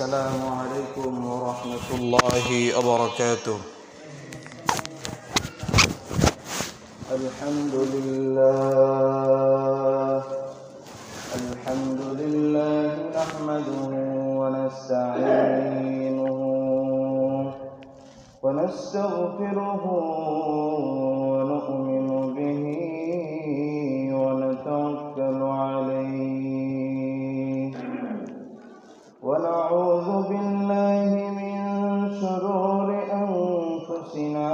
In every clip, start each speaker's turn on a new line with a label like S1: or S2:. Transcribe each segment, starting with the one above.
S1: السلام عليكم ورحمة الله وبركاته. الحمد لله نحمده ونستعينه ونستغفره ونؤمن به ونتوكل عليه ونعوذ بالله من شرور أنفسنا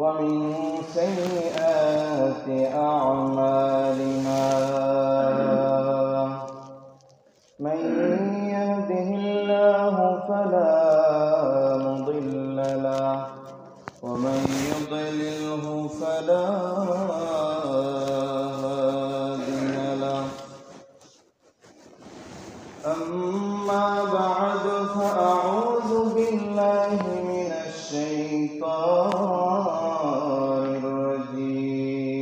S1: ومن سيئات أعمالنا. من يهده الله فلا مضل له ومن يضلله فلا هادي له. أما بعد فأعوذ بالله من الشيطان الرجيم.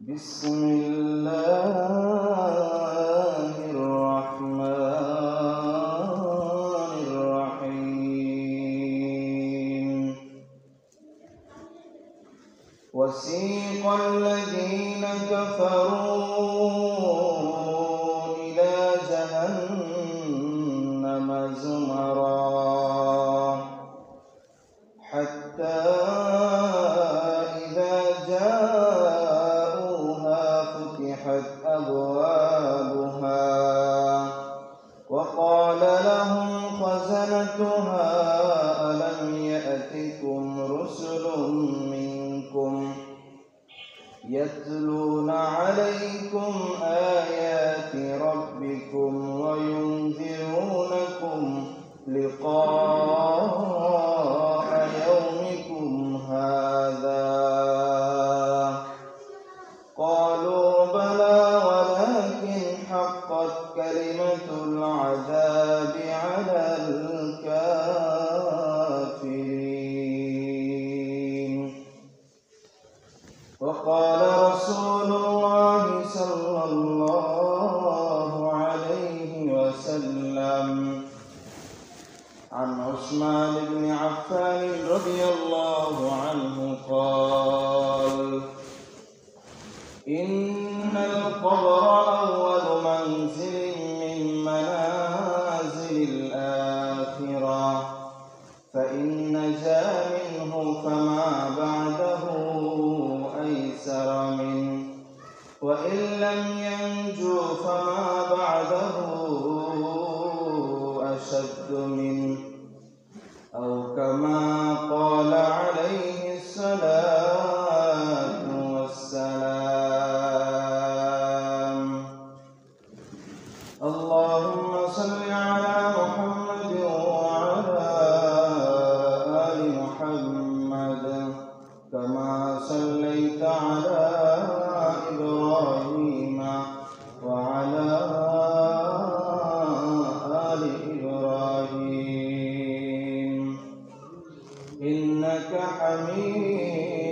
S1: بسم الله الرحمن الرحيم. وسيق الذين كفروا إلى جهنم زمرا حتى إذا جاءوها فتحت أبوابها وقال لهم خزنتها ألم يأتكم رسل منكم يتلون عليكم آيات ربكم وينذرونكم لقاء يومكم هذا. قالوا بلى ولكن حقت كلمة العذاب على الكافرين. وقال رسول الله صلى الله عليه وسلم عن عثمان بن عفان رضي الله عنه قال: إن القبر أول منزل من منازل الآخرة، فإن نجا منه فما بعده أيسر منه، وإن لم ينجو فما بعده أشد منه، أو كما قال عليه الصلاة والسلام. اللهم صل على محمد وعلى آل محمد كما صليت على إبراهيم وعلى آل إبراهيم إنك حميد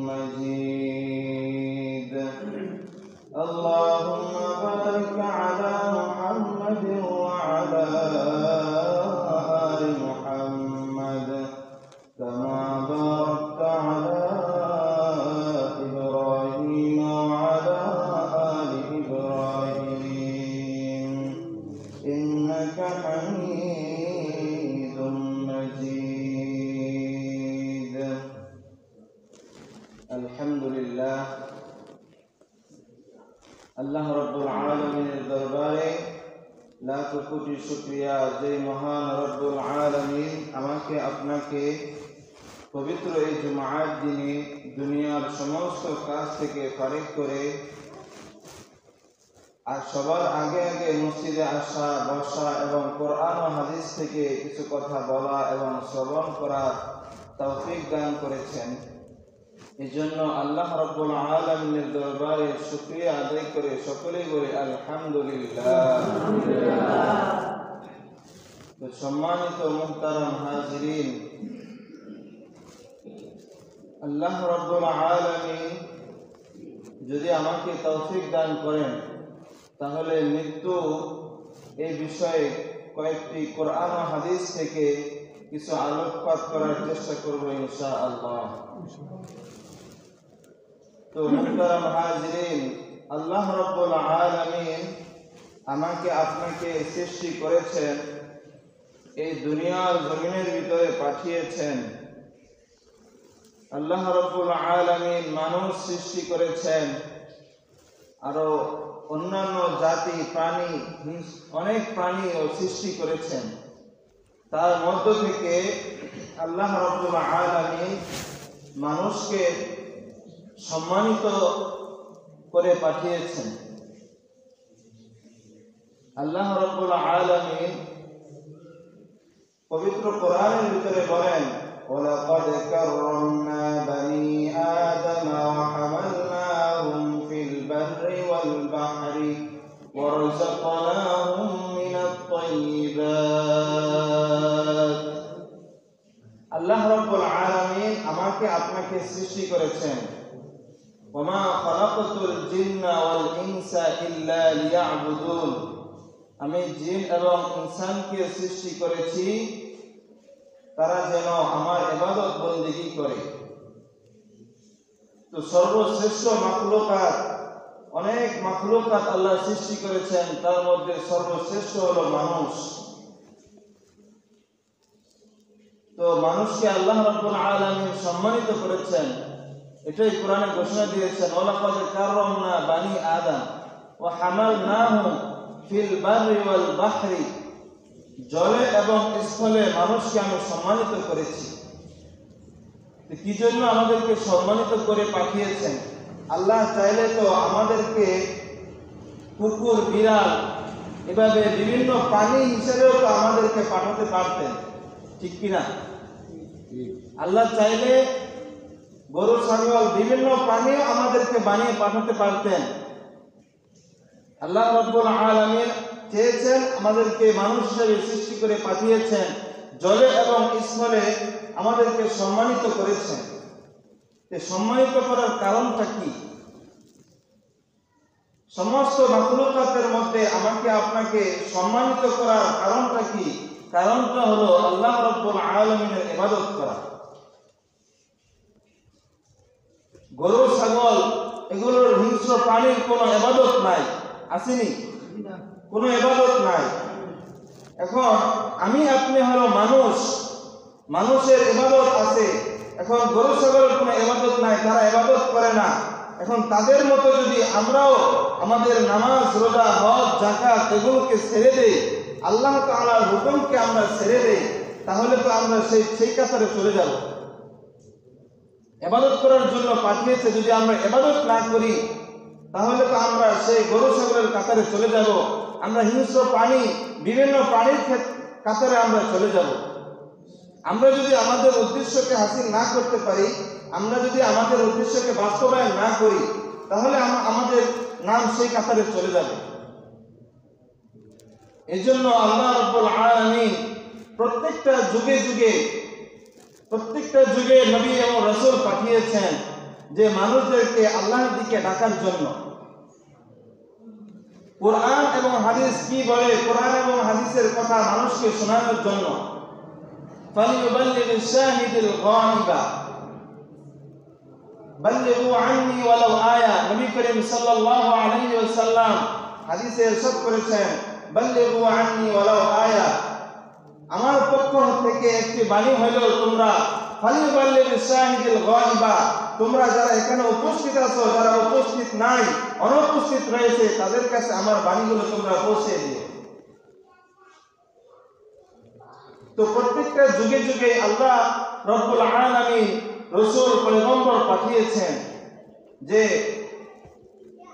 S1: مجيد. اللهم بارك على محمد وعلى آل محمد كما باركت على إبراهيم وعلى آل إبراهيم إنك حميد مجيد. الحمد لله আল্লাহ রব্বুল আলামিনের দরবারে লাখ কোটি শুকরিয়া যে মহান রব্বুল আলামিন আমাকে আপনাকে পবিত্র এই জুমার দিনে দুনিয়ার সমস্ত কাজ থেকে ফারিগ করে আর সবার আগে আগে মসজিদে আসা, বসা এবং কোরআন ও হাদিস থেকে কিছু কথা বলা এবং শ্রবণ করার তৌফিক দান করেছেন। এজন্য আল্লাহ রাব্বুল আলামিনের দরবারে শুকরিয়া আদায় করে সকলেই বলি আলহামদুলিল্লাহ। তো সম্মানিত মুহতারাম হাজিরিন, আল্লাহ রাব্বুল আলামিন যদি আমাকে তৌফিক দান করেন তাহলে মৃত্যু এই বিষয়ে কয়েকটি কোরআন ও হাদিস থেকে কিছু আলোকপাত করার চেষ্টা করব ইনশাআল্লাহ। তো মুহতারাম হাজিরিন, আল্লাহ রাব্বুল আলামিন আমাকে আপনাকে সৃষ্টি করেছেন, এই দুনিয়ার জমিনের ভিতরে পাঠিয়েছেন। আল্লাহ রাব্বুল আলামিন মানুষ সৃষ্টি করেছেন, আরো অন্যান্য জাতি প্রাণী অনেক প্রাণীও সৃষ্টি করেছেন। তার মধ্য থেকে আল্লাহ রাব্বুল আলামিন মানুষকে সম্মানিত করে পাঠিয়েছেন। আল্লাহ রাব্বুল আলামিন পবিত্র কোরআনের ভিতরে বলেন, ওয়ালাকাদ কাররামনা বানি আদম ওয়া হামালনাহুম ফিল বাররি ওয়াল বাহরি ওয়া রাযাকনাহুম মিনাত তাইয়্যিবাত। আল্লাহ রাব্বুল আলামিন আমাকে আপনাকে সৃষ্টি করেছেন। ওয়ামা খালাকাতুল জিন্না ওয়াল ইনসা ইল্লা লিয়াবুদুন। আমি জিন এবং ইনসানকে সৃষ্টি করেছি তারা যেন আমার ইবাদত বন্দেগী করে। তো সর্বশ্রেষ্ঠ মাখলুকাত, অনেক মাখলুকাত আল্লাহ সৃষ্টি করেছেন, তার মধ্যে সর্বশ্রেষ্ঠ হলো মানুষ। তো মানুষকে আল্লাহ রাব্বুল আলামিন সম্মানিত করেছেন, এটাই কোরআনে ঘোষণা দিয়েছেন, ওয়ালাকাদ কাররামনা বানি আদম ওয়া হামালনাহুম ফিল বাররি ওয়াল বাহরি। জলে এবং স্থলে মানুষকে আমি সম্মানিত করেছি। কি জন্য আমাদেরকে সম্মানিত করে পাঠিয়েছেন? আল্লাহ চাইলে তো আমাদেরকে কুকুর, বিড়াল, এভাবে বিভিন্ন প্রাণী হিসেবেও তো আমাদেরকে পাঠাতে পারতেন, ঠিক কিনা? আল্লাহ চাইলে গরু, ছাগল, বিভিন্ন প্রাণীও আমাদেরকে বানিয়ে পাঠাতে পারতেন। আল্লাহ রাব্বুল আলামিন চেয়েছেন, আমাদেরকে মানুষ হিসেবে সৃষ্টি করে পাঠিয়েছেন, জলে এবং স্থলে আমাদেরকে সম্মানিত করেছেন। এই সম্মানিত করার কারণটা কি? সমস্ত মাখলুকাতের মধ্যে আমাকে আপনাকে সম্মানিত করার কারণটা কি? কারণটা হলো আল্লাহ রাব্বুল আলামিনের ইবাদত করা। গরু, ছাগল এগুলোর হিংস্র প্রাণীর কোনো ইবাদত নাই, আসেনি? কোনো ইবাদত নাই। এখন আমি আপনি হলো মানুষ, মানুষের ইবাদত আছে। এখন গরু ছাগলের কোনো ইবাদত নাই, তারা ইবাদত করে না। এখন তাদের মতো যদি আমরাও আমাদের নামাজ, রোজা, হজ, যাকাত এগুলোকে ছেড়ে দেই, আল্লাহ তাআলার হুকুমকে আমরা ছেড়ে দেই, তাহলে তো আমরা সেই কাতারে চলে যাব। ইবাদত করার জন্য পাঠিয়েছে, যদি আমরা ইবাদত না করি তাহলে তো আমরা সেই গরু ছাগলের কাতারে চলে যাব। আমরা হিংস্র প্রাণী, বিভিন্ন প্রাণীর কাতারে আমরা চলে যাব। আমরা যদি আমাদের উদ্দেশ্যকে হাসিল না করতে পারি, আমরা যদি আমাদের উদ্দেশ্যকে বাস্তবায়ন না করি, তাহলে আমাদের নাম সেই কাতারে চলে যাবে। এই জন্য আল্লাহ রাব্বুল আলামিন প্রত্যেকটা যুগে নবী এবং রাসূল পাঠিয়েছেন যে মানুষদেরকে আল্লাহর দিকে ডাকার জন্য। কোরআন এবং হাদিস কি বলে? কোরআন এবং হাদিসের কথা মানুষকে শোনানোর জন্য। ফালিয়ুবাল্লিগিশ শাহিদুল গায়িবা বাল্লিগু আন্নী ওয়ালাউ আয়া। নবী করিম সাল্লাল্লাহু আলাইহি ওয়াসাল্লাম হাদিসে ইরশাদ করেছেন, বাল্লিগু আন্নী ওয়ালাউ আয়া, আমার পক্ষ থেকে একটি বাণী হলো তোমরা ফালিয়ুবাল্লিগিশ শাহিদুল গায়িবা, তোমরা যারা এখানে উপস্থিত আছো, যারা উপস্থিত নাই, অনুপস্থিত রয়েছে, তাদের কাছে আমার বাণীগুলো তোমরা পৌঁছে দিও। তো প্রত্যেকটা যুগে আল্লাহ রাব্বুল আলামিন রাসূল, পয়গম্বর পাঠিয়েছেন যে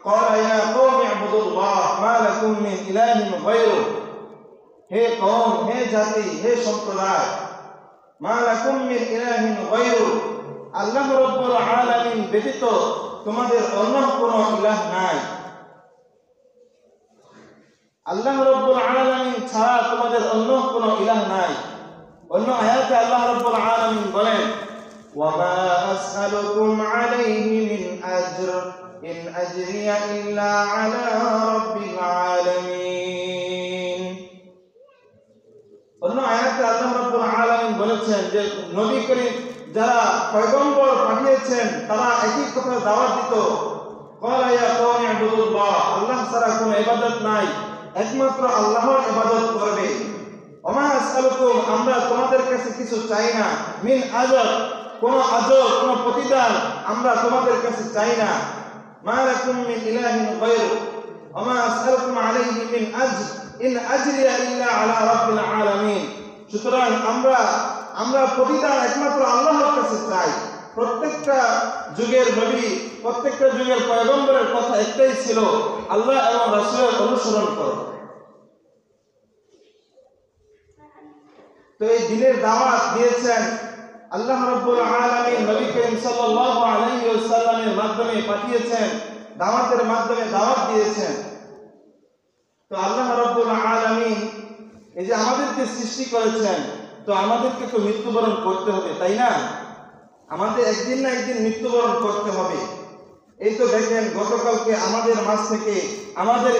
S1: ক্বালা ইয়া কওমি ইবুদুল্লাহ মা লাকুম মিন ইলাহিন গায়রু। হে কওম, হে জাতি, হে সম্প্রদায়, মা লাকুম মিন ইলাহিন গায়রু, আল্লাহ রাব্বুল আলামিন ব্যতীত তোমাদের অন্য কোনো ইলাহ নাই। আল্লাহ রাব্বুল আলামিন ছাড়া তোমাদের অন্য কোনো ইলাহ নাই। অন্য আয়াতে আল্লাহ রাব্বুল আলামিন বলেন, ওয়া মা আসআলুকুম আলাইহি মিন আজর ইন আজরিয়া ইল্লা আলা রাব্বিল আলামিন। অন্য আয়াতে আল্লাহ রাব্বুল আলামিন বলেছেন যে নবী করিম যারা পয়গম্বর পাঠিয়েছেন তারা একই কথা দাওয়াত দিত, ক্বালা ইয়া কওমি ইবুদুল্লাহ, আল্লাহ ছাড়া কোনো ইবাদত নাই, একমাত্র আল্লাহর ইবাদত করবে। ওমা আসআলুকুম, আমরা তোমাদের কাছে কিছু চাই না, মিন আজর, কোনো আজর কোনো প্রতিদান আমরা তোমাদের কাছে চাই না। মা লাকুম মিন ইলাহিন গায়রু ওমা আসআলুকুম আলাইহি মিন আজর ইন আজরিয়া ইল্লা আলা রাব্বিল আলামিন। সুতরাং আমরা প্রতিদান একমাত্র আল্লাহর কাছে চাই। প্রত্যেকটা যুগের নবী, প্রত্যেকটা যুগের পয়গম্বরের কথা একটাই ছিল, আল্লাহ এবং রাসূলের অনুসরণ করো। তো এই দ্বীনের দাওয়াত দিয়েছেন আল্লাহ রাব্বুল আলামিন, নবী করিম সাল্লাল্লাহু আলাইহি ওয়াসাল্লামের মাধ্যমে পাঠিয়েছেন, দাওয়াতের মাধ্যমে দাওয়াত দিয়েছেন। তো আল্লাহ রাব্বুল আলামিন এই যে আমাদেরকে সৃষ্টি করেছেন, তো আমাদেরকে তো মৃত্যুবরণ করতে হবে, তাই না? আমাদের একদিন না একদিন মৃত্যুবরণ করতে হবে। এই তো দেখেন গতকালকে আমাদের মাঝ থেকে আমাদের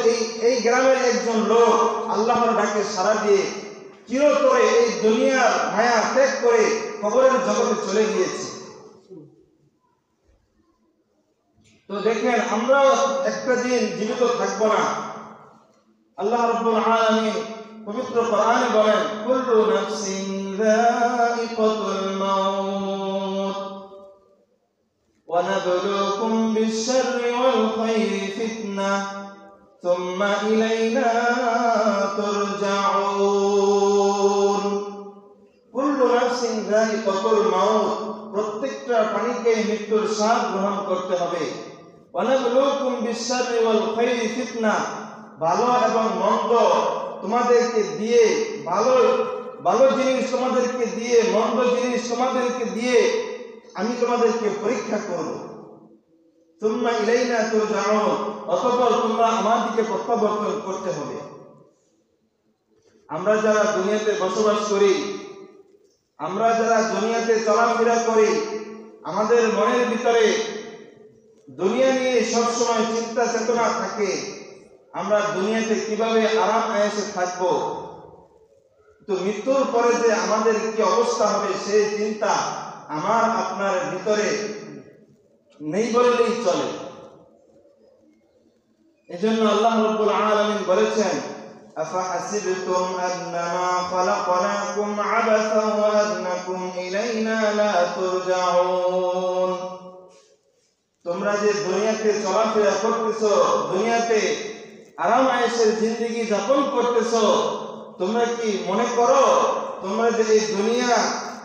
S1: এই গ্রামের একজন লোক আল্লাহর ডাকে সাড়া দিয়ে চিরতরে এই দুনিয়ার মায়া ত্যাগ করে কবরের জগতে চলে গিয়েছে। তো দেখেন আমরাও একটা দিন জীবিত থাকবো না। আল্লাহ রাব্বুল আলামিন পবিত্র কোরআনে বলেন, কুল্লু নাফসিন যায়িকাতুল মাউত ওয়া নাবলুকুম বিশ-শাররি ওয়াল খায়রি ফিতনাহ সুম্মা ইলাইনা তুরজাউন। কুল্লু নাফসিন যায়িকাতুল মাউত, প্রত্যেকটা প্রাণীকে মৃত্যুর স্বাদ গ্রহণ করতে হবে। ওয়া নাবলুকুম বিশ-শাররি ওয়াল খায়রি ফিতনাহ, ভালো এবং মন্দ তোমাদেরকে দিয়ে, ভালো জিনিস তোমাদেরকে দিয়ে, মন্দ জিনিস তোমাদেরকে দিয়ে আমি তোমাদেরকে পরীক্ষা করব। সুম্মা ইলাইনা তুরজাউন, অতঃপর তোমরা আমার দিকে প্রত্যাবর্তন করতে হবে। আমরা যারা দুনিয়াতে বসবাস করি, আমরা যারা দুনিয়াতে চলাফেরা করি, আমাদের মনের ভিতরে দুনিয়া নিয়ে সবসময় চিন্তা চেতনা থাকে, আমরা দুনিয়াতে কিভাবে আরাম আয়েশে থাকবো, তো মৃত্যুর পরে যে আমাদের কি অবস্থা হবে সেই চিন্তা আমার আপনার ভিতরে নেই বললেই চলে। এজন্য আল্লাহ রাব্বুল আলামিন বলেছেন, আফাহাসিবতুম আন্নামা খালাকনাকুম আবাসান ওয়া আন্নাকুম ইলাইনা লা তুরজাউন। তোমরা যে দুনিয়াতে চলাফেরা করতেছো, দুনিয়াতে আরাম আয়েশের জিন্দেগি যাপন করতেছো, তোমরা কি মনে করো তোমরা যে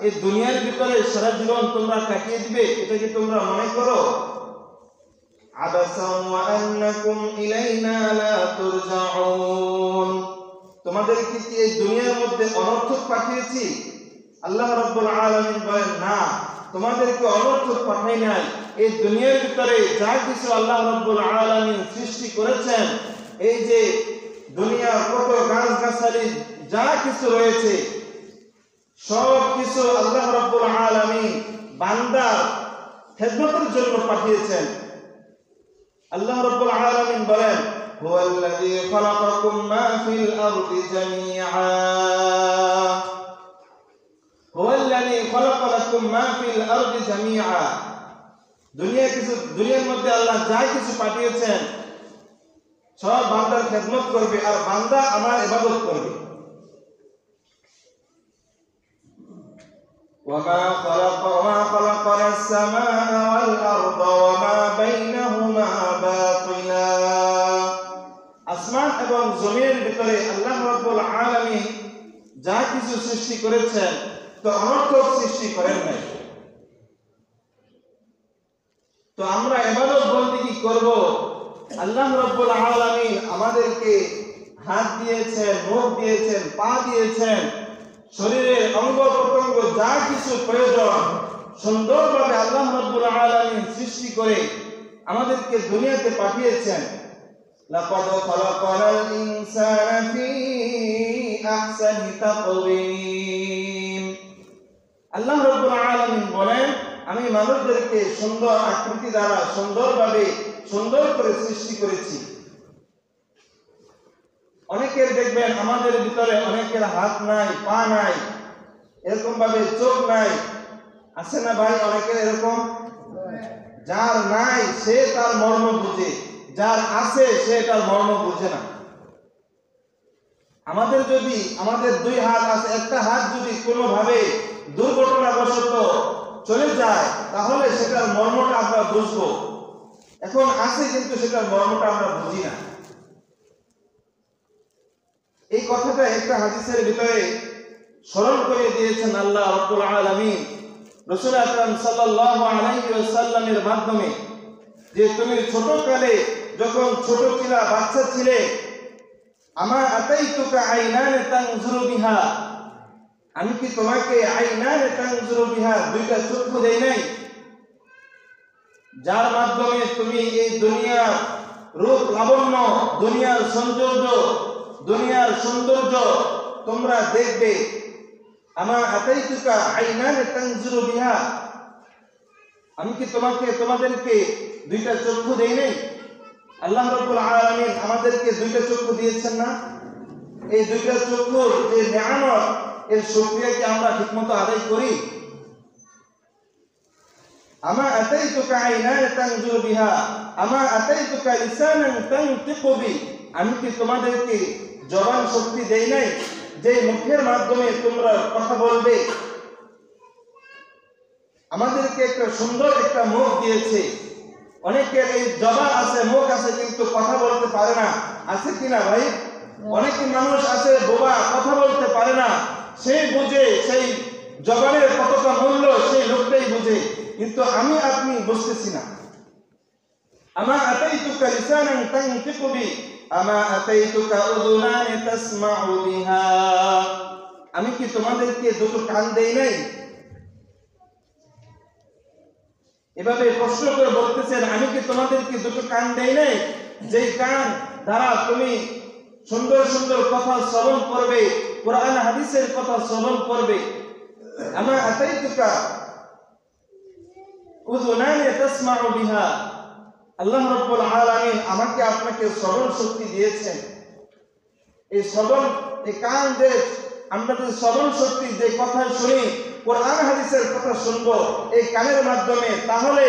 S1: এই দুনিয়ার ভিতরে সারা জীবন তোমরা কাটিয়ে দিবে? এটা কি তোমরা মনে করো? আবাসান ওয়া আন্নাকুম ইলাইনা লা তুরজাউন, তোমাদেরকে কি এই দুনিয়ার মধ্যে অনর্থক পাঠিয়েছি? আল্লাহ রাব্বুল আলামিন বলেন, না, তোমাদেরকে অনর্থক পাঠাই নাই। এই দুনিয়ার ভিতরে যা কিছু আল্লাহ রাব্বুল আলামিন সৃষ্টি করেছেন, এই যে দুনিয়ার কত গাছগাছালি যা কিছু রয়েছে, সব কিছু আল্লাহ রাব্বুল আলামিন বান্দার খেদমতের জন্য পাঠিয়েছেন। আল্লাহ রাব্বুল আলামিন বলেন, হুয়াল্লাযী খালাকাকুম মা ফিল আরদি জামিআ, হুয়াল্লাযী খালাকা লাকুম মা ফিল আরদি জামিআ। দুনিয়ার মধ্যে আল্লাহ যা কিছু পাঠিয়েছেন সব বান্দার খেদমত করবে, আর বান্দা আমার ইবাদত করবে। وما خلقنا السماء والأرض وما بينهما باطلا। আসমান এবং জমিনের ভিতরে আল্লাহ রাব্বুল আলামিন যা কিছু সৃষ্টি করেছেন, তো অনর্থক সৃষ্টি করেন নাই। তো আমরা ইবাদত বন্দেগী করব, আল্লাহ রাব্বুল আলামিন আমাদেরকে হাত দিয়েছেন, মুখ দিয়েছেন, পা দিয়েছেন, শরীরের অঙ্গ প্রত্যঙ্গ যা কিছু প্রয়োজন সুন্দরভাবে আল্লাহ রাব্বুল আলামিন সৃষ্টি করে আমাদেরকে দুনিয়াতে পাঠিয়েছেন। লাকাদ খালাকাল ইনসানা ফি আহসানি তাকওয়িম। আল্লাহ রাব্বুল আলামিন বলেন, আমি মানুষদেরকে সুন্দর আকৃতি দ্বারা সুন্দরভাবে সুন্দর করে সৃষ্টি করেছি। অনেকের দেখবেন আমাদের ভিতরে অনেকের হাত নাই, পা নাই, এরকম ভাবে চোখ নাই, আছে না ভাই? অনেকের এরকম। যার নাই সে তার মর্ম বুঝে, যার আছে সে তার মর্ম বুঝে না। আমাদের যদি আমাদের দুই হাত আছে, একটা হাত যদি কোনোভাবে দুর্ঘটনাবশত চলে যায় তাহলে সেটার মর্মটা আমরা বুঝবো। এখন আছে কিন্তু সেটার মর্মটা আমরা বুঝি না। এই কথাটা একটা হাদিসের ভিতরে স্মরণ করে দিয়েছেন আল্লাহ রাব্বুল আলামিন রাসূল আকরাম সাল্লাল্লাহু আলাইহি ওয়াসাল্লামের মাধ্যমে, যে তুমি ছোটকালে যখন ছোট ছিলা, বাচ্চা ছিলে, আমা আতাইতুকা আইনান তানজুরু বিহা, আমি কি তোমাকে আইনান তানজুরু বিহা, দুইটা চক্ষু দেই নাই, যার মাধ্যমে তুমি এই দুনিয়ার রূপ লাবণ্য, দুনিয়ার সৌন্দর্য, দুনিয়ার সৌন্দর্য তোমরা দেখবে। আমা আতাইতুকা আইনান তানজুরু বিহা, আমি কি তোমাদেরকে দুইটা চক্ষু দেই নাই? আল্লাহ রাব্বুল আলামিন আমাদেরকে দুইটা চক্ষু দিয়েছেন না? এই দুইটা চক্ষুর যে নিয়ামত, এর শুকরিয়া কি আমরা ঠিকমতো আদায় করি? আমা আতাইতুকা আইনান তানজুরু বিহা আমা আতাইতুকা লিসানান তানতিকু বি, আমি কি তোমাদেরকে জবান শক্তি দেই নাই, যে মুখের মাধ্যমে তোমরা কথা বলবে? আমাদেরকে একটা সুন্দর একটা মুখ দিয়েছে। অনেকের এই জবান আছে, মুখ আছে, কিন্তু কথা বলতে পারে না। আছে কিনা ভাই? অনেক মানুষ আছে বোবা, কথা বলতে পারে না। সেই বুঝে, সেই জবানের কতটা মূল্য সেই লোকটাই বুঝে, কিন্তু আমি আপনি বুঝতেছি না। আমা আতাইতুকা লিসানান তানতিকু বি আমা আতাইতুকা উযুনান তাসমাউ বিহা, আমি কি তোমাদেরকে দুটো কান দেই নাই? এভাবে প্রশ্ন করে বলতেছেন, আমি কি তোমাদেরকে দুটো কান দেই নাই, যে কান দ্বারা তুমি সুন্দর সুন্দর কথা শ্রবণ করবে, কোরআন হাদিসের কথা শ্রবণ করবে? আমা আতাইতুকা উযুনান তাসমাউ বিহা, আল্লাহ রাব্বুল আলামিন আমাকে আপনাকে শ্রবণ শক্তি দিয়েছেন। এই শ্রবণ, এই কান যে আমরা যে শ্রবণ শক্তি, যে কথা শুনি, কোরআন হাদিসের কথা শুনবো এই কানের মাধ্যমে, তাহলে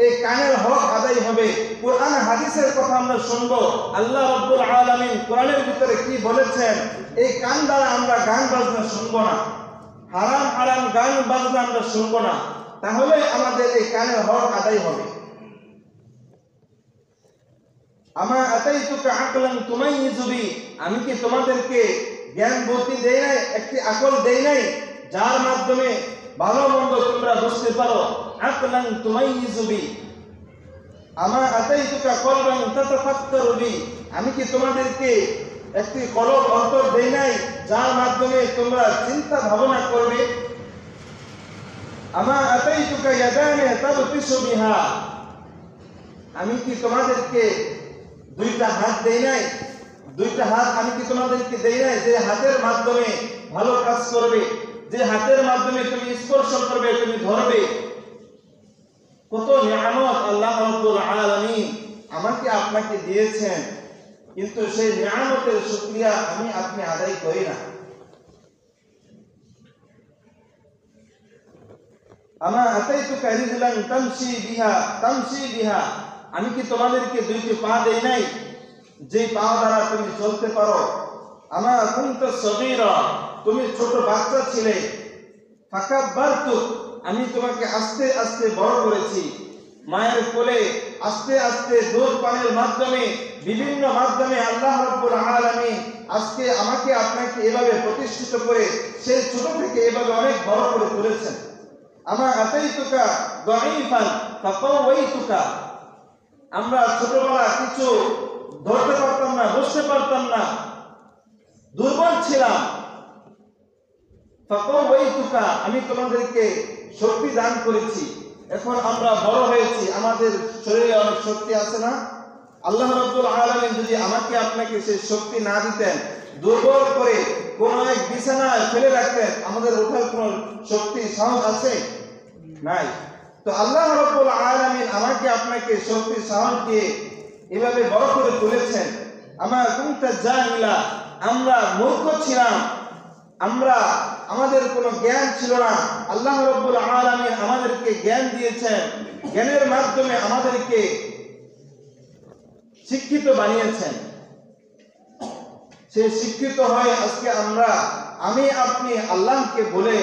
S1: এই কানের হক আদায় হবে। কোরআন হাদিসের কথা আমরা শুনবো, আল্লাহ রাব্বুল আলামিন কোরআনের ভিতরে কি বলেছেন, এই কান দ্বারা আমরা গান বাজনা শুনবো না, হারাম হারাম গান বাজনা আমরা শুনবো না, তাহলে আমাদের এই কানের হক আদায় হবে। আমা আতাইতুকা আকলান তুমাইয়িজু বি, আমি কি তোমাদেরকে জ্ঞান বুদ্ধি দেই নাই, একটি আকল দেই নাই, যার মাধ্যমে ভালো মন্দ তোমরা বুঝতে পারো? আকলান তুমাইয়িজু বি আমা আতাইতুকা কলবান তাতাফাক্কারু বি, আমি কি তোমাদেরকে একটি কলব অন্তর দেই নাই, যার মাধ্যমে তোমরা চিন্তা ভাবনা করবে? আমা আতাইতুকা ইয়াদান তাবতিসু বিহা, আমি কি তোমাদেরকে দুইটা হাত দেই নাই? দুইটা হাত আমি কি তোমাদেরকে দেই নাই, যে হাতের মাধ্যমে ভালো কাজ করবে, যে হাতের মাধ্যমে তুমি স্পর্শ করবে, তুমি ধরবে? কত নিয়ামত আল্লাহ রাব্বুল আলামিন আমাকে আপনাকে দিয়েছেন, কিন্তু সেই নিয়ামতের শুকরিয়া আমি আপনি আদায় করি না। আমা আতাইতুকা রিজলান তামশি বিহা, আমি কি তোমাদেরকে দুইটি পা দেই নাই, যে পা দ্বারা তুমি চলতে পারো? আমা কুনতা সগীরা, তুমি ছোট বাচ্চা ছিলে, ফাকাব্বারতু, আমি তোমাকে আস্তে আস্তে বড় করেছি। মায়ের কোলে আস্তে আস্তে দুধ পানের মাধ্যমে, বিভিন্ন মাধ্যমে আল্লাহ রাব্বুল আলামিন আজকে আমাকে আপনাকে এভাবে প্রতিষ্ঠিত করে সেই ছোট থেকে এভাবে অনেক বড় করে তুলেছেন। আমা আতাইতুকা দাঈফান ফাকাওয়াইতুকা, আমরা ছোটবেলা কিছু ধরতে পারতাম না, বসতে পারতাম না, দুর্বল ছিলাম। ফাকাওয়াইতুকা, আমি তোমাদেরকে শক্তি দান করেছি। এখন আমরা বড় হয়েছি, আমাদের শরীরে অনেক শক্তি আছে না? আল্লাহ রাব্বুল আলামিন যদি আমাকে আপনাকে সেই শক্তি না দিতেন, দুর্বল করে কোন এক বিছানায় ফেলে রাখতেন, আমাদের ওঠার কোন শক্তি সাহস আছে? নাই। তো আল্লাহ রাব্বুল আলামিন আমাকে আপনাকে শক্তি সাহস দিয়ে এভাবে বড় করে তুলেছেন। আমার কুনতা জাহিলা, আমরা মূর্খ ছিলাম, আমাদের কোনো জ্ঞান ছিল না। আল্লাহ রাব্বুল আলামিন আমাদেরকে জ্ঞান দিয়েছেন, জ্ঞানের মাধ্যমে আমাদেরকে শিক্ষিত বানিয়েছেন। সেই শিক্ষিত হয়ে আজকে আমি আপনি আল্লাহকে বলে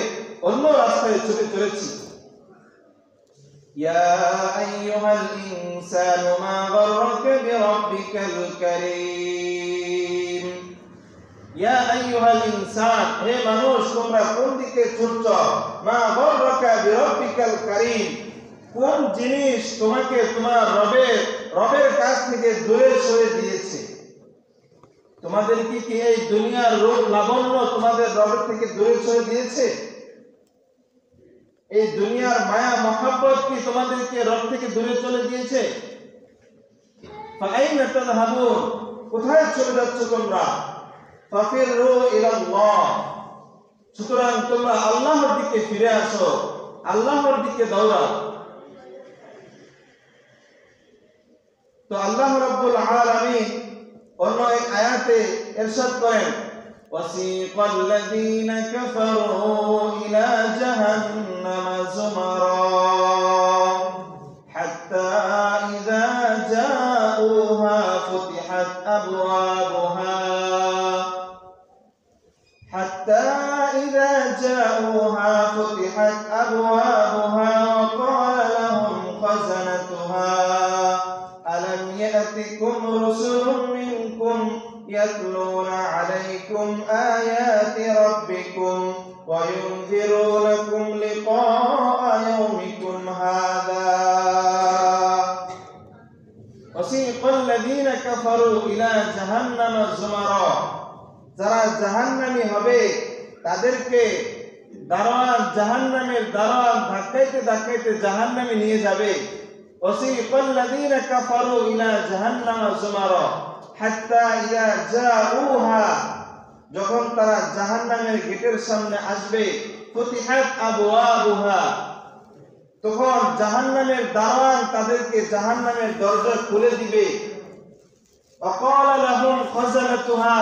S1: অন্য রাস্তায় ছুটে চলেছি। ইয়া আইয়ুহাল ইনসানু মা গাররাকা বিরাব্বিকাল কারীম। ইয়া আইয়ুহাল ইনসান, হে মানুষ তোমরা কোন দিকে ছুটছ? মা গাররাকা বিরাব্বিকাল কারীম, কোন জিনিস তোমাকে তোমার রবের কাছ থেকে দূরে সরিয়ে দিয়েছে? তোমাদের কি এই দুনিয়ার রূপ লাবণ্য তোমাদের রবের থেকে দূরে সরিয়ে দিয়েছে? এই দুনিয়ার মায়া মহব্বত কি তোমাদেরকে রব থেকে দূরে চলে দিয়েছে? ফাআইনা তাযহাবুন, কোথায় চলে যাচ্ছ তোমরা? ফাফিরু ইলাল্লাহ, সুতরাং তোমরা আল্লাহর দিকে ফিরে আসো, আল্লাহর দিকে দৌড়াও। তো আল্লাহ রাব্বুল আলামিন অন্য এক আয়াতে ইরশাদ করেন, ওয়াসিকাল লাযীনা কাফারু ইলা জাহান্নামা যুমারা হাত্তা ইযা জাউহা ফুতিহাত আবওয়াবুহা ওয়া ক্বালা লাহুম খাযানাতুহা ألم يأتكم رسل منكم يتلون عليكم آيات ربكم وينذرونكم لقاء يومكم هذا وسيق الذين كفروا إلى جهنم زمرا। যারা জাহান্নামী হবে তাদেরকে জাহান্নামের দারোয়ান ধাক্কাইতে ধাক্কাইতে জাহান্নামে নিয়ে যাবে। وسيق الذين كفروا إلى جهنم زمرا حتى إذا جاءوها, যখন তারা জাহান্নামের গেটের সামনে আসবে, ফুতিহাত আবওয়াবুহা, তখন জাহান্নামের দারোয়ান তাদেরকে জাহান্নামের দরজা খুলে দিবে। وقال لهم خزنتها,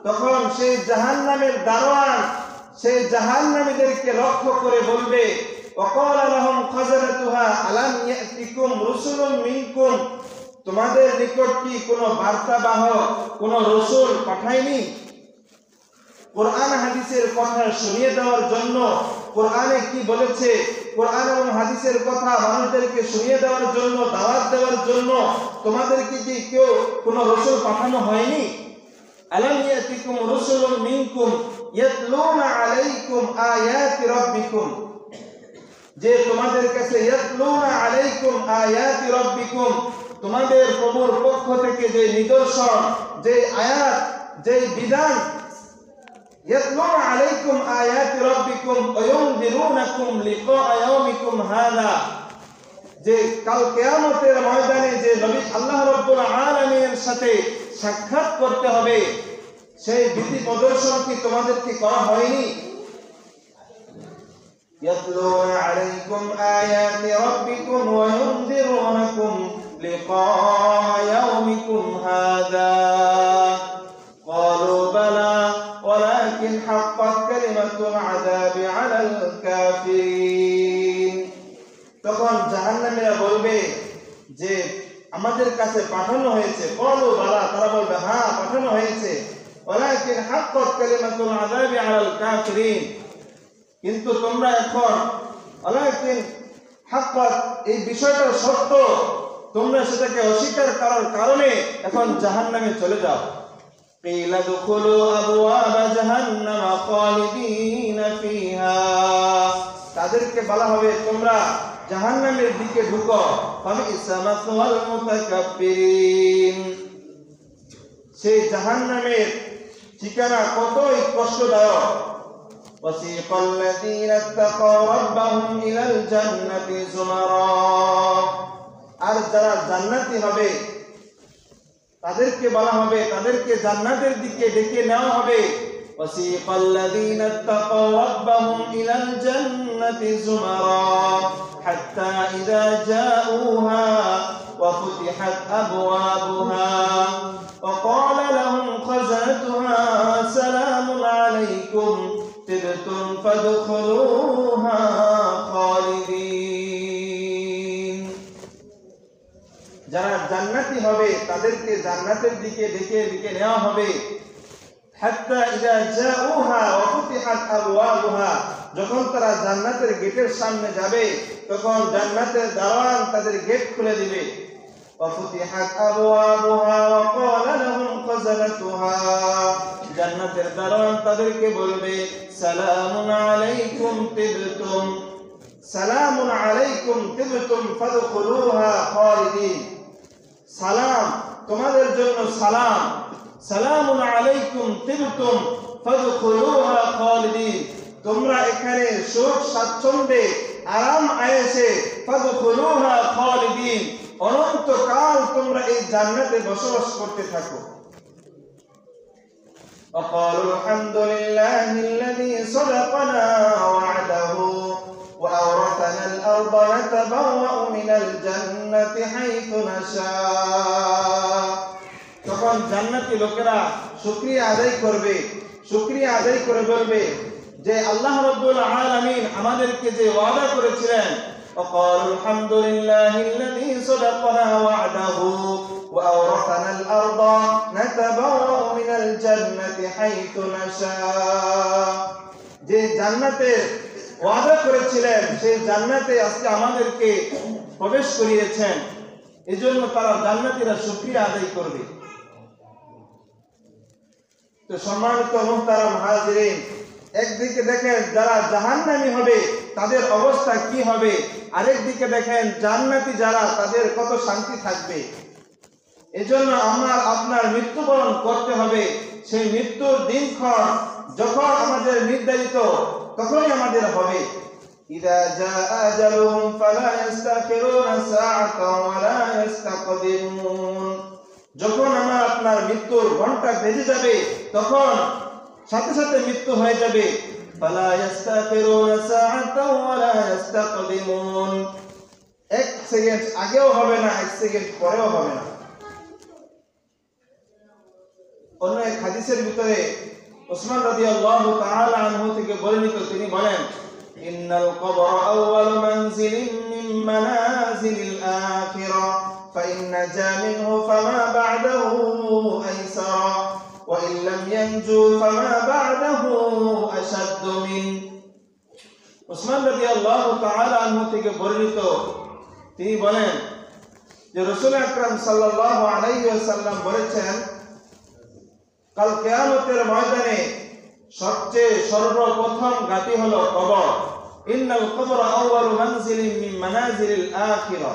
S1: তখন সেই জাহান্নামের দারোয়ান সেই জাহান্নামীদেরকে লক্ষ্য করে বলবে, وقال لهم خزنتها ألم يأتكم رسل منكم, তোমাদের নিকট কি কোনো বার্তাবাহক কোনো রাসূল পাঠায়নি? কোরআন হাদিসের কথা শুনিয়ে দেওয়ার জন্য, কোরআনে কি বলেছে, কোরআন এবং হাদিসের কথা মানুষদেরকে শুনিয়ে দেওয়ার জন্য, দাওয়াত দেওয়ার জন্য তোমাদেরকে কি কোনো রাসূল পাঠানো হয়নি? আলাম ইয়াতিকুম রাসূলুম মিনকুম ইয়াতলুনা আলাইকুম আয়াতি রাব্বিকুম, যে তোমাদের কাছে ইয়াতলুনা আলাইকুম আয়াতি রাব্বিকুম, তোমাদের প্রভুর পক্ষ থেকে যে নিদর্শন, যে আয়াত, যে বিধান, ইয়াতলুনা আলাইকুম আয়াতি রাব্বিকুম ওয়া ইউনযিরুনাকুম লিকা ইয়াউমিকুম হাযা, যে কাল কিয়ামতের ময়দানে যে নবী আল্লাহ রাব্বুল আলামিনের সাথে সাক্ষাৎ করতে হবে, সেই বিধি প্রদর্শন কি তোমাদেরকে করা হয়নি? يتلون عليكم آيات ربكم وينذرونكم لقاء يومكم هذا قالوا بلى ولكن حقت كلمة العذاب على الكافرين। তখন জাহান্নামীরা বলবে যে আমাদের কাছে পাঠানো হয়েছে। قالوا بلى, তারা বলবে হ্যাঁ পাঠানো হয়েছে। ولكن حقت كلمة العذاب على الكافرين, কিন্তু তোমরা এখন ওয়ালাকিন হাক্কাত, এই বিষয়টা সত্য, তোমরা সেটাকে অস্বীকার করার কারণে এখন জাহান্নামে চলে যাও। কিলা দুখুলু আবওয়াবা জাহান্নাম খালিদিনা ফিহা, তাদেরকে বলা হবে তোমরা জাহান্নামের দিকে ঢুকো। ফাবিসা মাসওয়াল মুতাকাব্বিরিন, সেই জাহান্নামের ঠিকানা কতই কষ্টদায়ক। وسيق الذين اتقوا ربهم إلى الجنة زمرا, আর যারা জান্নাতি হবে তাদেরকে বলা হবে, তাদেরকে জান্নাতের দিকে ডেকে নেওয়া হবে। وسيق الذين اتقوا ربهم إلى الجنة زمرا حتى إذا جاءوها وفتحت أبوابها وقال لهم خزنتها سلام عليكم طبتم فادخلوها خالدين। যারা জান্নাতি হবে তাদেরকে জান্নাতের দিকে ডেকে নেওয়া হবে। হাত্তা ইযা জাউহা ওয়া ফুতিহাত আবওয়াবুহা, যখন তারা জান্নাতের গেটের সামনে যাবে তখন জান্নাতের দারওয়ান তাদের গেট খুলে দিবে। ওয়া ফুতিহাত আবওয়াবুহা ওয়া ক্বালা লাহুম খাযানাতুহা, জান্নাতের দারওয়ান তাদেরকে বলবে সালামুন আলাইকুম তিবতুম, সালামুন আলাইকুম তিবতুম ফাদখুলুহা খালিদিন। সালাম তোমাদের জন্য, সালাম, সালামুন আলাইকুম তিবতুম ফাদখুলুহা খালিদিন, তোমরা এখানে সুখ স্বাচ্ছন্দ্যে আরাম আয়েশে ফাদখুলুহা খালিদিন, অনন্তকাল তোমরা এই জান্নাতে বসবাস করতে থাকো। وقالوا الحمد لله الذي صدقنا وعده وأورثنا الأرض نتبوأ من الجنة حيث نشاء। তখন জান্নাতি লোকেরা শুকরিয়া আদায় করবে, শুকরিয়া আদায় করে বলবে যে আল্লাহ রাব্বুল আলামিন আমাদেরকে যে ওয়াদা করেছিলেন, وقالوا الحمد لله الذي صدقنا وعده وأورثنا الأرض نتبوأ من الجنة حيث نشاء, যে জান্নাতে ওয়াদা করেছিলেন সেই জান্নাতে আজকে আমাদেরকে প্রবেশ করিয়েছেন, এজন্য তারা জান্নাতীরা শুকরিয়া আদায় করবে। তো সম্মানিত মুহতারাম হাজিরিন, একদিকে দেখেন যারা জাহান্নামী হবে তাদের অবস্থা কি হবে, আরেকদিকে দেখেন জান্নাতি যারা তাদের কত শান্তি থাকবে। এজন্য আমার আপনার মৃত্যুবরণ করতে হবে। সেই মৃত্যুর দিনক্ষণ যখন আমাদের নির্ধারিত তখনই আমাদের হবে। ইযা জাআ আজালুহুম ফালা ইস্তাখিরুনা সাআতান ওয়া লা ইস্তাকদিমুন, যখন আমার আপনার মৃত্যুর ঘন্টা বেজে যাবে তখন সাথে সাথে মৃত্যু হয়ে যাবে। ফালা ইস্তাখিরুনা সাআতান ওয়া লা ইস্তাকদিমুন, এক সেকেন্ড আগেও হবে না, এক সেকেন্ড পরেও হবে না। অন্য এক হাদিসের ভিতরে উসমান রাদিয়াল্লাহু তাআলা আনহু থেকে বর্ণিত, তিনি বলেন ইন্নাল কবর আউয়ালু মানজিলিন মিন মানাজিলিল আখিরা ফাইন নাজা মিনহু ফামা বা'দাহু আইসারা ওয়া ইন লাম ইয়ানজু ফামা বা'দাহু আশাদ্দু মিন। উসমান রাদিয়াল্লাহু তাআলা আনহু থেকে বর্ণিত, তিনি বলেন যে রাসূল আকরাম সাল্লাল্লাহু আলাইহি ওয়াসাল্লাম বলেছেন, কাল কিয়ামতের ময়দানে সবচেয়ে সর্বপ্রথম ঘাঁটি হলো কবর। ইন্নাল কবর আউয়ালু মানজিলিন মিন মানাজিলিল আখিরা,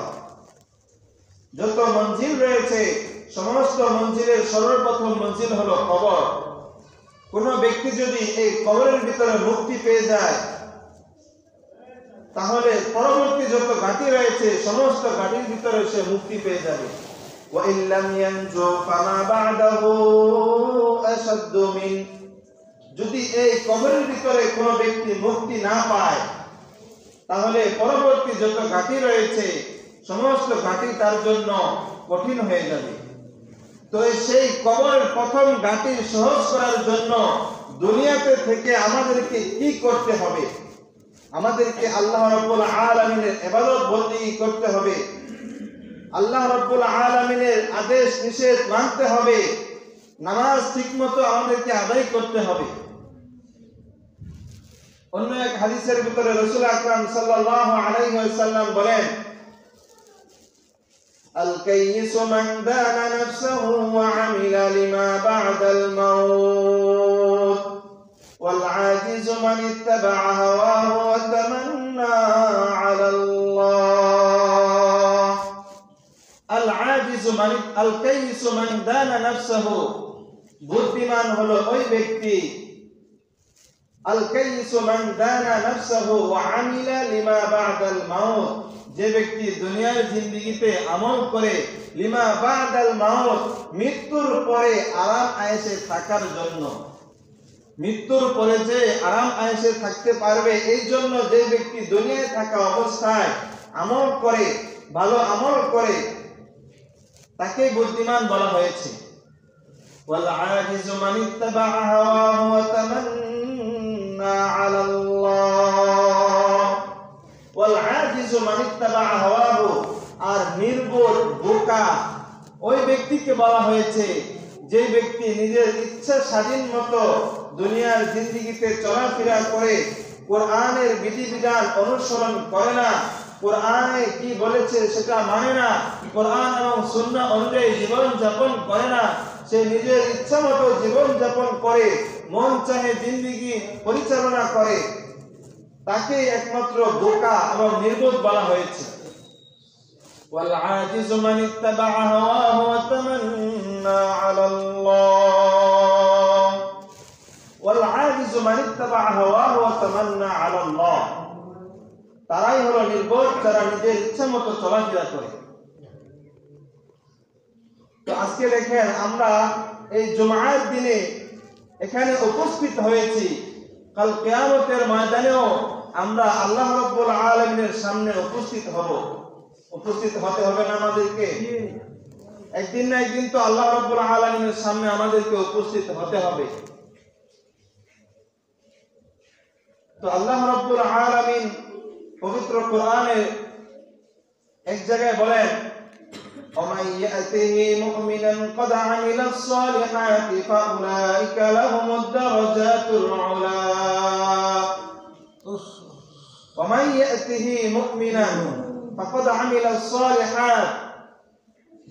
S1: যত মঞ্জিল রয়েছে সমস্ত মঞ্জিলের সর্বপ্রথম মঞ্জিল হলো কবর। কোন ব্যক্তি যদি এই কবরের ভিতরে মুক্তি পেয়ে যায় তাহলে পরবর্তী যত ঘাঁটি রয়েছে সমস্ত ঘাঁটির ভিতরে সে মুক্তি পেয়ে যাবে। ওয়া ইন লাম ইয়ানজু ফামা বা'দাহু আশাদ্দু মিন, যদি এই কবরের ভিতরে কোন ব্যক্তি মুক্তি না পায় তাহলে পরবর্তী যত ঘাঁটি রয়েছে সমস্ত ঘাঁটি তার জন্য কঠিন হয়ে যাবে। তো সেই কবরের প্রথম ঘাঁটি সহজ করার জন্য দুনিয়াতে থেকে আমাদেরকে কি করতে হবে? আমাদেরকে আল্লাহ রাব্বুল আলামিনের ইবাদত বন্দেগী করতে হবে, আল্লাহ রাব্বুল আলামিনের আদেশ নিষেধ মানতে হবে, নামাজ ঠিকমতো আমাদেরকে আদায় করতে হবে। অন্য এক হাদিসের ভিতরে রাসূল আকরাম সাল্লাল্লাহু আলাইহি ওয়াসাল্লাম বলেন, আল কাইয়িসু মান দানা নাফসাহু ওয়া আমিলা লিমা বা'দাল মাউত ওয়াল আজিজু মান ইত্তাবা'a হাওয়াহু ওয়া তামান্না 'আলাল্লাহ। আল আজিজু মান আল কাইয়িসু মান দানা নাফসাহু, বুদ্ধিমান হলো ওই ব্যক্তি, আল কাইয়িসু মান দানা নাফসাহু ওয়া আমিলা লিমা বা'দাল মাউত, যে ব্যক্তি দুনিয়ার জিন্দেগিতে আমল করে লিমা বা'দাল মাউত, মৃত্যুর পরে আরাম আয়েশে থাকার জন্য। মৃত্যুর পরে যে আরাম আয়েশে থাকতে পারবে, এই জন্য যে ব্যক্তি দুনিয়ায় থাকা অবস্থায় আমল করে, ভালো আমল করে, তাকে বুদ্ধিমান বলা হয়েছে। ওয়াল আজিজু মান ইত্তাবা হাওয়াহু ওয়া তামান্না আলা আল্লাহ। ওয়াল আজিজু মান ইত্তাবা হাওয়াহু, আর নির্বোধ বোকা ওই ব্যক্তিকে বলা হয়েছে যে ব্যক্তি নিজের ইচ্ছা স্বাধীন মতো দুনিয়ার জিন্দেগিতে চলাফেরা করে, কোরআনের বিধিবিধান অনুসরণ করে না, কোরআনে কি বলেছে সেটা মানে না, কোরআন এবং সুন্নাহ অনুযায়ী জীবন যাপন করে না, সে নিজের ইচ্ছা মতো জীবন যাপন করে, মন চাহে জিন্দেগি পরিচালনা করে, তাকে একমাত্র বোকা এবং নির্বোধ বলা হয়েছে। ওয়াল আজিজু মান ইত্তাবা হাওয়াহু ওয়া তামান্না আলা আল্লাহ। ওয়াল আজিজু মান ইত্তাবা হাওয়াহু ওয়া তামান্না আলা আল্লাহ, তারাই হলো নির্বোধ যারা নিজের ইচ্ছা মতো চলাফেরা করে। তো আজকে দেখেন আমরা এই জুমার দিনে এখানে উপস্থিত হয়েছি, কাল কিয়ামতের ময়দানেও আমরা আল্লাহ রাব্বুল আলামিনের সামনে উপস্থিত হব। উপস্থিত হতে হবে না আমাদেরকে? একদিন না একদিন তো আল্লাহ রাব্বুল আলামিনের সামনে আমাদেরকে উপস্থিত হতে হবে। তো আল্লাহ রাব্বুল আলামিন পবিত্র কোরআনে এক জায়গায় বলেন, وَمَن يَأْتِهِ مُؤْمِنًا قَدْ عَمِلَ الصَّالِحَاتِ فَأُولَٰئِكَ لَهُمُ الدَّرَجَاتُ الْعُلَىٰ وَمَن يَأْتِهِ مُؤْمِنًا فَقَدْ عَمِلَ الصَّالِحَاتِ,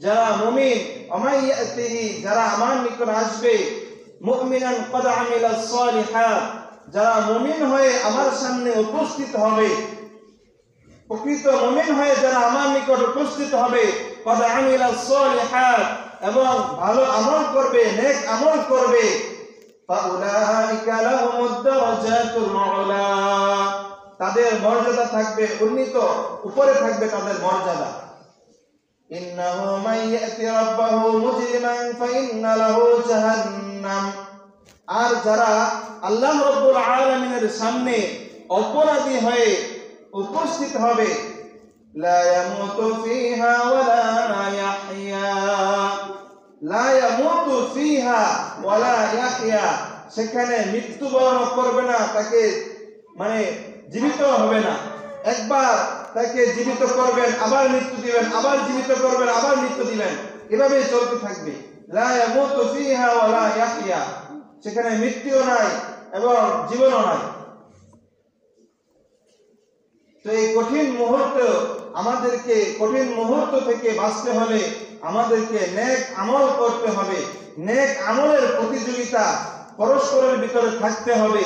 S1: যারা মুমিন, وَمَن يَأْتِهِ, যারা আমার নিকট আসবে, মুমিনান قَدْ عَمِلَ الصَّالِحَاتِ, যারা মুমিন হয়ে আমার সামনে উপস্থিত হবে, প্রকৃত মুমিন হয়ে যারা আমার নিকট উপস্থিত হবে, قَدْ عَمِلَ الصَّالِحَاتِ, এবং ভালো আমল করবে, নেক আমল করবে, فَأُولَٰئِكَ لَهُمُ الدَّرَجَاتُ الْعُلَىٰ, তাদের মর্যাদা থাকবে উন্নীত, উপরে থাকবে তাদের মর্যাদা। ইন্নাহু মান ইয়াতি রাব্বাহু মুজরিমান ফাইন্না লাহু জাহান্নাম, আর যারা আল্লাহ রাব্বুল আলামিনের সামনে অপরাধী হয়ে উপস্থিত হবে, লা ইয়ামুতু ফিহা ওয়ালা ইয়াহইয়া, লা ইয়ামুতু ফিহা ওয়ালা ইয়াহইয়া, সেখানে মৃত্যুবরণ করবে না, তাকে মানে জীবিত হবে না। একবার তাকে জীবিত করবেন, আবার মৃত্যু দিবেন, আবার জীবিত করবেন, আবার মৃত্যু দিবেন, এভাবে চলতে থাকবে। লা ইয়ামুতু ফিহা ওয়ালা ইয়াহইয়া, সেখানে মৃত্যুও নাই এবং জীবনও নাই। তো এই কঠিন মুহূর্ত আমাদেরকে, কঠিন মুহূর্ত থেকে বাঁচতে হলে আমাদেরকে নেক আমল করতে হবে, নেক আমলের প্রতিযোগিতা পরস্পরের ভিতরে থাকতে হবে।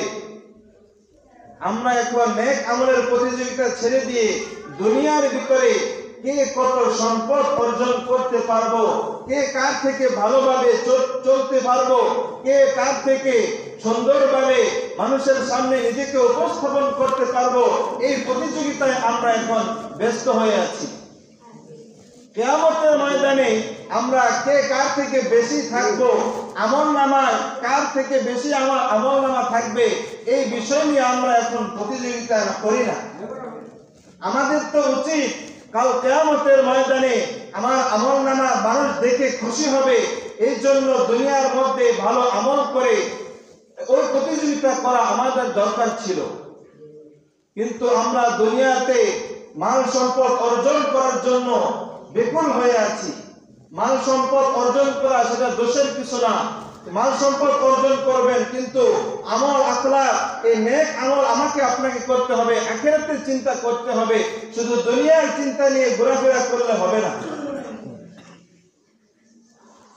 S1: আমরা এখন নেক আমলের প্রতিযোগিতা ছেড়ে দিয়ে দুনিয়ার ভিতরে কে কত সম্পদ অর্জন করতে পারবো, কে কার থেকে ভালোভাবে চলতে পারবো, কে কার থেকে সুন্দরভাবে মানুষের সামনে নিজেকে উপস্থাপন করতে পারবো, এই প্রতিযোগিতায় আমরা এখন ব্যস্ত হয়ে আছি। কিয়ামতের ময়দানে আমরা কে কার থেকে বেশি থাকবো, আমলনামায় কার থেকে বেশি আমলনামা থাকবে, এই বিষয় নিয়ে আমরা এখন প্রতিযোগিতা করি না। আমাদের তো উচিত কাল কিয়ামতের ময়দানে আমার আমলনামা মানুষ দেখে খুশি হবে, এই জন্য দুনিয়ার মধ্যে ভালো আমল করে ওই প্রতিযোগিতা করা আমাদের দরকার ছিল। কিন্তু আমরা দুনিয়াতে মাল সম্পদ অর্জন করার জন্য বিপুল হয়ে আছি। মাল সম্পদ অর্জন করা সেটা দোষের কিছু না, মাল সম্পদ অর্জন করবেন, কিন্তু আমল আখলাক, এই নেক আমল আমাকে আপনাকে করতে হবে, আখিরাতের চিন্তা করতে হবে, শুধু দুনিয়ার চিন্তা নিয়ে ঘোরাফেরা করলে হবে না।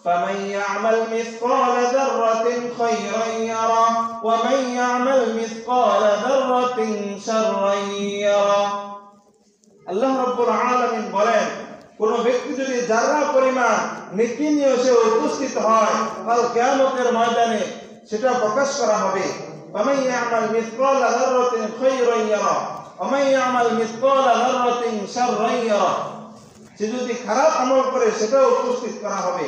S1: فَمَن يَعْمَلْ مِثْقَالَ ذَرَّةٍ خَيْرًا يَرَهُ وَمَن يَعْمَلْ مِثْقَالَ ذَرَّةٍ شَرًّا يَرَهُ। আল্লাহ রাব্বুল আলামিন বলেন, কোন ব্যক্তি যদি যারা পরিমাণ নেকি নিয়ে সে উপস্থিত হয়, কাল কিয়ামতের ময়দানে সেটা প্রকাশ করা হবে। فَمَن يَعْمَلْ مِثْقَالَ ذَرَّةٍ خَيْرًا يَرَهُ وَمَن يَعْمَلْ مِثْقَالَ ذَرَّةٍ شَرًّا يَرَهُ, সে যদি খারাপ আমল করে সেটাও উপস্থিত করা হবে।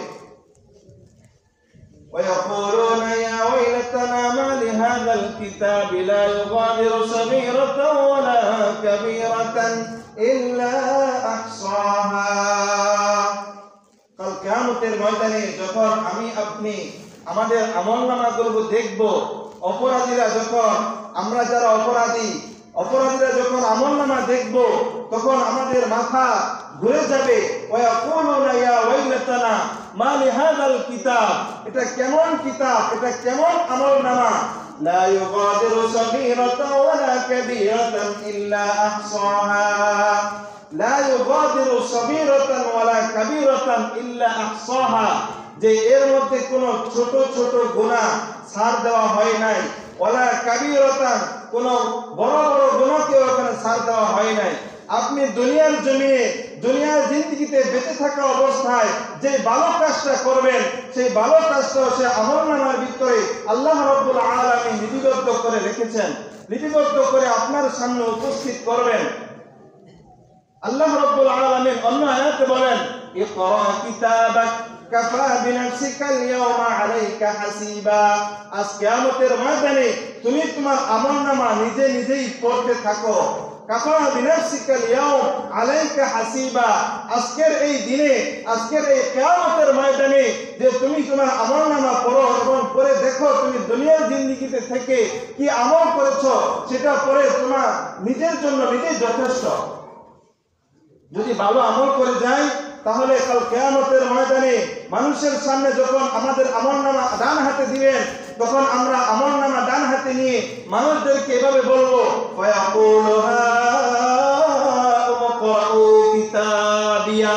S1: ويقولون يا ويلتنا ما لهذا الكتاب لا يغادر صغيرة ولا كبيرة إلا أحصاها কাল কিয়ামতের ময়দানে যখন আমি আপনি আমাদের আমলনামাগুলো দেখব, অপরাধীরা যখন আমরা যারা অপরাধীরা যখন আমলনামা দেখব, তখন আমাদের মাথা ঘুরে যাবে। ওয়ায়াকুলুনা ইয়া ওয়াইলাতানা মা লিহাযাল কিতাব, এটা কেমন কিতাব, এটা কেমন আমলনামা। লা ইউগাদিরু সাগীরাতান ওয়ালা কাবীরাতান ইল্লা আহসাহা, লা ইউগাদিরু সাগীরাতান ওয়ালা কাবীরাতান ইল্লা আহসাহা, যে এর মধ্যে কোনো ছোট ছোট গুনাহ ছাড় দেওয়া হয় নাই, ওয়ালা কাবীরাতান কোনো বড় বড় গুনাহকেও এখানে ছাড় দেওয়া হয় নাই। আপনি দুনিয়ার জমিনে দুনিয়ার জিন্দেগিতে বেঁচে থাকা অবস্থায় যে ভালো কাজটা করবেন, সেই ভালো কাজটা সে আমলনামার ভিতরে আল্লাহ রাব্বুল আলামিন লিপিবদ্ধ করে রেখেছেন, লিপিবদ্ধ করে আপনার সামনে উপস্থিত করবেন। আল্লাহ রাব্বুল আলামিন অন্য আয়াতে বলেন, ইকরা কিতাবাক কাফা বিনাফসিকাল ইয়াওমা আলাইকা হাসিবা, আজ কিয়ামতের ময়দানে তুমি তোমার আমলনামা নিজেই পড়তে থাকো। কাফা বিনাফসিকাল ইয়াওম আলাইকা হাসিবা, আজকের এই দিনে, আজকের এই কিয়ামতের ময়দানে যে তুমি তোমার আমলনামা পড়ো এবং পড়ে দেখো তুমি দুনিয়ার জিন্দেগিতে থেকে কি আমল করেছো, সেটা পড়ে তোমার নিজের জন্য নিজেই যথেষ্ট। যদি ভালো আমল করে যাই তাহলে কাল কিয়ামতের ময়দানে মানুষের সামনে যখন আমাদের আমলনামা ডান হাতে দিবেন, তখন আমরা আমলনামা ডান হাতে নিয়ে মানুষদেরকে এভাবে বলবো, ফায়াকুলু হাউমুকরাউ কিতাবিয়া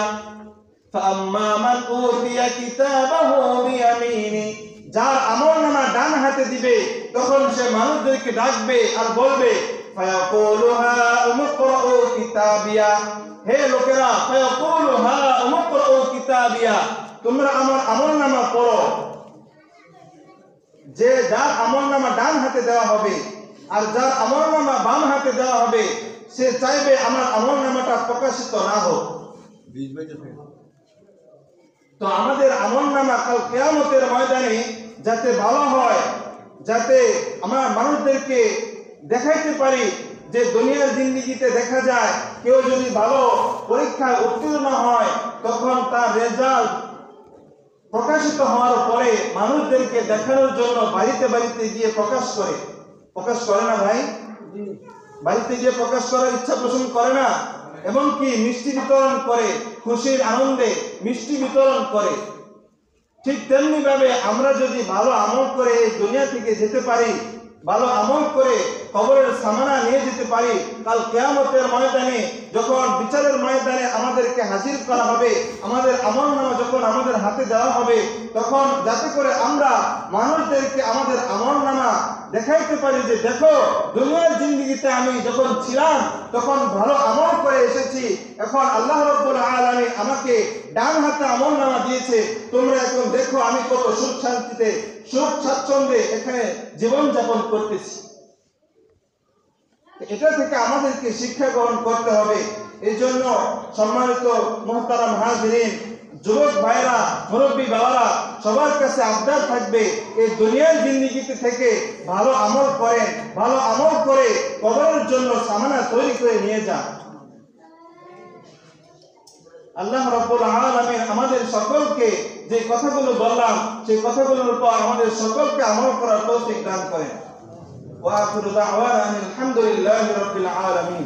S1: ফাআম্মা মান উতিয়া কিতাবাহু বিয়ামিনি, যার আমলনামা ডান হাতে দিবে তখন সে মানুষদেরকে ডাকবে আর বলবে, ফায়াকুলু হাউমুকরাউ কিতাবিয়া, হে লোকেরা, ফায়াকুলু হাউমুকরাউ কিতাবিয়া, তোমরা আমার আমলনামা পড়ো। যে যার আমলনামা ডান হাতে দেওয়া হবে আর যার আমলনামা বাম হাতে দেওয়া হবে, সে চাইবে আমার আমলনামাটা প্রকাশিত না হোক। তো আমাদের আমলনামা কাল কিয়ামতের ময়দানে যাতে ভালো হয়, যাতে আমরা মানুষদেরকে দেখাইতে পারি যে দুনিয়ার জিন্দেগিতে দেখা যায় কেউ যদি ভালো পরীক্ষায় উত্তীর্ণ হয়, তখন তার রেজাল্ট প্রকাশিত হওয়ার পরে মানুষদেরকে দেখানোর জন্য বাড়িতে বাড়িতে গিয়ে প্রকাশ করে না ভাই? বাড়িতে গিয়ে প্রকাশ করার ইচ্ছা পোষণ করে না, এবং কি মিষ্টি বিতরণ করে, খুশির আনন্দে মিষ্টি বিতরণ করে। ঠিক তেমনি ভাবে আমরা যদি ভালো আমল করে এই দুনিয়া থেকে যেতে পারি, ভালো আমল করে কবরের সামনা নিয়ে যেতে পারি, কাল কিয়ামতের ময়দানে যখন বিচারের ময়দানে আমাদেরকে হাজির করা হবে, আমাদের আমলনামা যখন আমাদের হাতে দেওয়া হবে, তখন যাতে করে আমরা মানুষদেরকে আমাদের আমলনামা দেখাইতে পারি যে দেখো দুনিয়ার জিন্দেগিতে আমি যখন ছিলাম তখন ভালো আমল করে এসেছি, এখন আল্লাহ রাব্বুল আলামিন আমাকে ডান হাতে আমলনামা দিয়েছে, তোমরা এখন দেখো আমি কত সুখ শান্তিতে সুখ স্বাচ্ছন্দ্যে এখানে জীবন যাপন করতেছি। এটা থেকে আমাদেরকে শিক্ষা গ্রহণ করতে হবে। এই জন্য সম্মানিত মুহতারাম হাজিরিন, যুবক ভাইরা, মুরব্বী বাবারা, সবার কাছে আবদার থাকবে এই দুনিয়ার জিন্দেগিতে থেকে ভালো আমল করেন, ভালো আমল করে কবরের জন্য সামানা তৈরি করে নিয়ে যান। আল্লাহ রাব্বুল আলামিন আমাদের সকলকে যে কথাগুলো বললাম সেই কথাগুলোর উপর আমাদের সকলকে আমল করার তৌফিক দান করেন। ওয়া আখিরু দাওয়ানা আলহামদুলিল্লাহি রাব্বিল আলামিন।